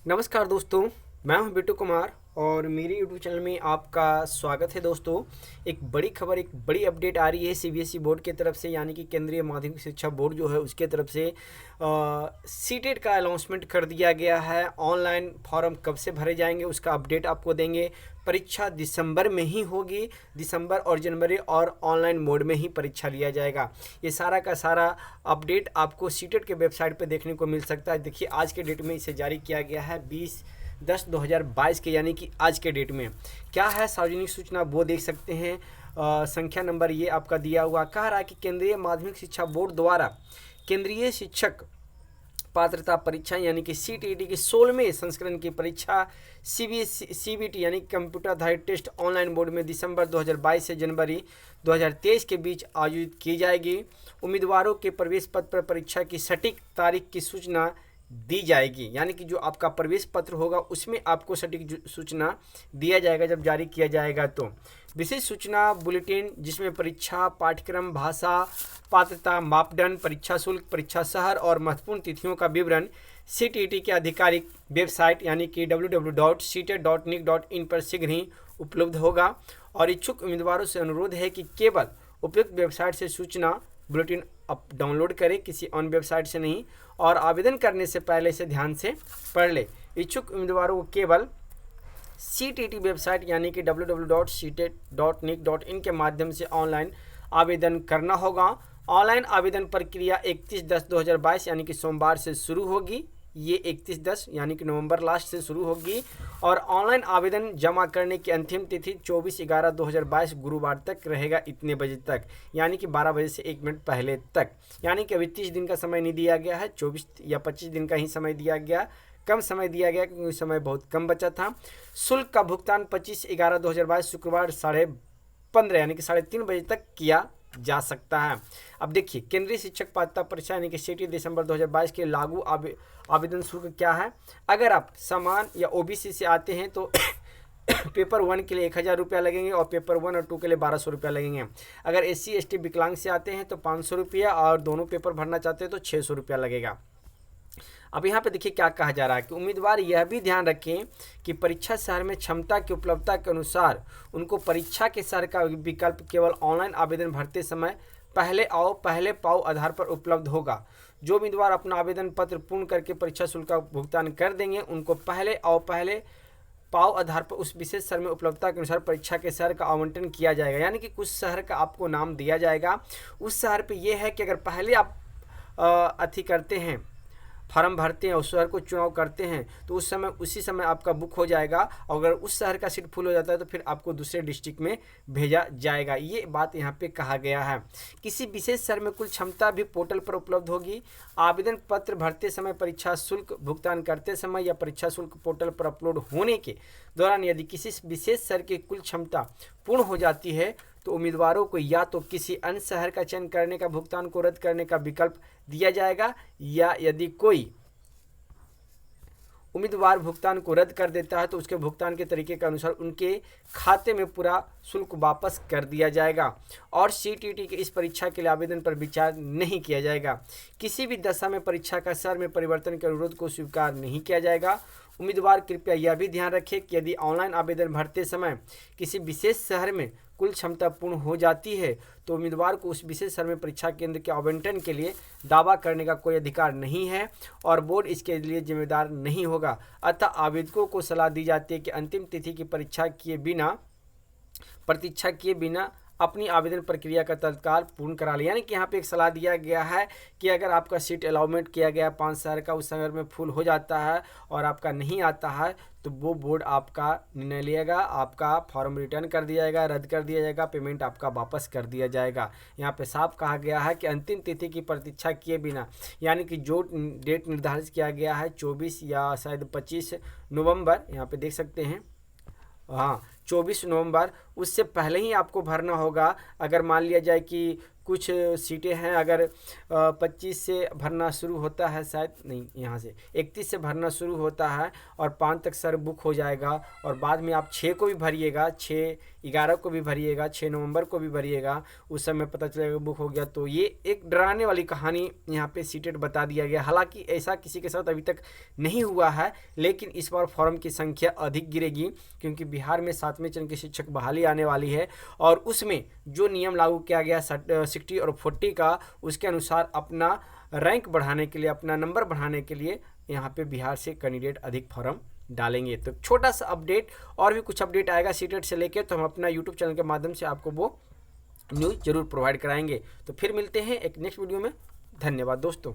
नमस्कार दोस्तों, मैं हूं बिट्टू कुमार और मेरे यूट्यूब चैनल में आपका स्वागत है। दोस्तों, एक बड़ी खबर, एक बड़ी अपडेट आ रही है सीबीएसई बोर्ड की तरफ से, यानी कि केंद्रीय माध्यमिक शिक्षा बोर्ड जो है उसके तरफ से सीटेट का अनाउंसमेंट कर दिया गया है। ऑनलाइन फॉर्म कब से भरे जाएंगे उसका अपडेट आपको देंगे। परीक्षा दिसंबर में ही होगी, दिसंबर और जनवरी, और ऑनलाइन मोड में ही परीक्षा लिया जाएगा। ये सारा का सारा अपडेट आपको सीटेट के वेबसाइट पे देखने को मिल सकता है। देखिए, आज के डेट में इसे जारी किया गया है 20/10/2022 के, यानी कि आज के डेट में। क्या है सार्वजनिक सूचना वो देख सकते हैं। संख्या नंबर ये आपका दिया हुआ, कह रहा है कि केंद्रीय माध्यमिक शिक्षा बोर्ड द्वारा केंद्रीय शिक्षक पात्रता परीक्षा यानी कि सीटीईटी की 16वें संस्करण की परीक्षा सीबीटी यानी कंप्यूटर आधारित टेस्ट ऑनलाइन मोड में दिसंबर 2022 से जनवरी 2023 के बीच आयोजित की जाएगी। उम्मीदवारों के प्रवेश पत्र पर परीक्षा की सटीक तारीख की सूचना दी जाएगी, यानी कि जो आपका प्रवेश पत्र होगा उसमें आपको सटीक सूचना दिया जाएगा जब जारी किया जाएगा। तो विशेष सूचना बुलेटिन, जिसमें परीक्षा पाठ्यक्रम, भाषा, पात्रता मापदंड, परीक्षा शुल्क, परीक्षा शहर और महत्वपूर्ण तिथियों का विवरण सीटीईटी के आधिकारिक वेबसाइट यानी कि www.ctet.nic.in पर शीघ्र ही उपलब्ध होगा। और इच्छुक उम्मीदवारों से अनुरोध है कि केवल उपयुक्त वेबसाइट से सूचना बुलेटिन डाउनलोड करें, किसी अन्य वेबसाइट से नहीं, और आवेदन करने से पहले इसे ध्यान से पढ़ ले। इच्छुक उम्मीदवारों को केवल सीटीटी वेबसाइट यानी कि www.ctet.nic.in के माध्यम से ऑनलाइन आवेदन करना होगा। ऑनलाइन आवेदन प्रक्रिया 31/10/2022 यानी कि सोमवार से शुरू होगी। ये 31/10 यानी कि नवंबर लास्ट से शुरू होगी। और ऑनलाइन आवेदन जमा करने की अंतिम तिथि 24/11/2022 गुरुवार तक रहेगा, इतने बजे तक, यानी कि 12 बजे से 1 मिनट पहले तक। यानी कि अभी 30 दिन का समय नहीं दिया गया है, 24 या 25 दिन का ही समय दिया गया, कम समय दिया गया क्योंकि समय बहुत कम बचा था। शुल्क का भुगतान 25/11/2022 शुक्रवार 15:30 यानी कि 3:30 बजे तक किया जा सकता है। अब देखिए, केंद्रीय शिक्षक पात्रता परीक्षा यानी कि सीटी दिसंबर 2022 के लागू आवेदन शुल्क क्या है। अगर आप समान या ओबीसी से आते हैं तो पेपर 1 के लिए 1000 रुपया लगेंगे और पेपर 1 और 2 के लिए 1200 रुपया लगेंगे। अगर SC/ST विकलांग से आते हैं तो 500 रुपया, और दोनों पेपर भरना चाहते हैं तो 600 रुपया लगेगा। अब यहाँ पे देखिए क्या कहा जा रहा है कि उम्मीदवार यह भी ध्यान रखें कि परीक्षा शहर में क्षमता की उपलब्धता के अनुसार उनको परीक्षा के शहर का विकल्प केवल ऑनलाइन आवेदन भरते समय पहले आओ पहले पाओ आधार पर उपलब्ध होगा। जो उम्मीदवार अपना आवेदन पत्र पूर्ण करके परीक्षा शुल्क का भुगतान कर देंगे, उनको पहले आओ पहले पाओ आधार पर उस विशेष शहर में उपलब्धता के अनुसार परीक्षा के शहर का आवंटन किया जाएगा। यानी कि कुछ शहर का आपको नाम दिया जाएगा। उस शहर पे ये है कि अगर पहले आप अथी करते हैं, फॉर्म भरते हैं, उस शहर को चुनाव करते हैं, तो उस समय उसी समय आपका बुक हो जाएगा। और अगर उस शहर का सीट फुल हो जाता है तो फिर आपको दूसरे डिस्ट्रिक्ट में भेजा जाएगा। ये बात यहाँ पे कहा गया है। किसी विशेष शहर में कुल क्षमता भी पोर्टल पर उपलब्ध होगी। आवेदन पत्र भरते समय, परीक्षा शुल्क भुगतान करते समय या परीक्षा शुल्क पोर्टल पर अपलोड होने के दौरान यदि किसी विशेष शहर की कुल क्षमता पूर्ण हो जाती है तो उम्मीदवारों को या तो किसी अन्य शहर का चयन करने का भुगतान को रद्द करने का विकल्प दिया जाएगा, या यदि कोई उम्मीदवार भुगतान को रद्द कर देता है तो उसके भुगतान के तरीके के अनुसार उनके खाते में पूरा शुल्क वापस कर दिया जाएगा। और सीटीटी की इस परीक्षा के लिए आवेदन पर विचार नहीं किया जाएगा। किसी भी दशा में परीक्षा का शहर में परिवर्तन के अनुरोध को स्वीकार नहीं किया जाएगा। उम्मीदवार कृपया यह भी ध्यान रखें कि यदि ऑनलाइन आवेदन भरते समय किसी विशेष शहर में कुल क्षमता पूर्ण हो जाती है तो उम्मीदवार को उस विशेष शहर में परीक्षा केंद्र के आवंटन के लिए दावा करने का कोई अधिकार नहीं है और बोर्ड इसके लिए जिम्मेदार नहीं होगा। अतः आवेदकों को सलाह दी जाती है कि अंतिम तिथि की प्रतीक्षा किए बिना अपनी आवेदन प्रक्रिया का तत्काल पूर्ण करा लें। यानी कि यहाँ पे एक सलाह दिया गया है कि अगर आपका सीट अलाउमेंट किया गया 5 शहर का, उस शहर में फुल हो जाता है और आपका नहीं आता है तो वो बोर्ड आपका निर्णय लेगा, आपका फॉर्म रिटर्न कर दिया जाएगा, रद्द कर दिया जाएगा, पेमेंट आपका वापस कर दिया जाएगा। यहाँ पे साफ कहा गया है कि अंतिम तिथि की प्रतीक्षा किए बिना, यानी कि जो डेट निर्धारित किया गया है 24 या शायद 25 नवंबर, यहाँ पे देख सकते हैं, हाँ, 24 नवंबर, उससे पहले ही आपको भरना होगा। अगर मान लिया जाए कि कुछ सीटें हैं, अगर 25 से भरना शुरू होता है, शायद नहीं, यहाँ से 31 से भरना शुरू होता है और 5 तक सर बुक हो जाएगा, और बाद में आप 6 को भी भरिएगा, 6/11 को भी भरिएगा, 6 नवंबर को भी भरिएगा, उस समय पता चलेगा बुक हो गया। तो ये एक डराने वाली कहानी यहाँ पे सीटेट बता दिया गया। हालांकि ऐसा किसी के साथ अभी तक नहीं हुआ है, लेकिन इस बार फॉर्म की संख्या अधिक गिरेगी, क्योंकि बिहार में 7वें चरण की शिक्षक बहाली आने वाली है, और उसमें जो नियम लागू किया गया 60 और 40 का, उसके अनुसार अपना रैंक बढ़ाने के लिए, अपना नंबर बढ़ाने के लिए यहाँ पे बिहार से कैंडिडेट अधिक फॉर्म डालेंगे। तो छोटा सा अपडेट, और भी कुछ अपडेट आएगा सीटेट से लेके, तो हम अपना यूट्यूब चैनल के माध्यम से आपको वो न्यूज़ जरूर प्रोवाइड कराएंगे। तो फिर मिलते हैं एक नेक्स्ट वीडियो में। धन्यवाद दोस्तों।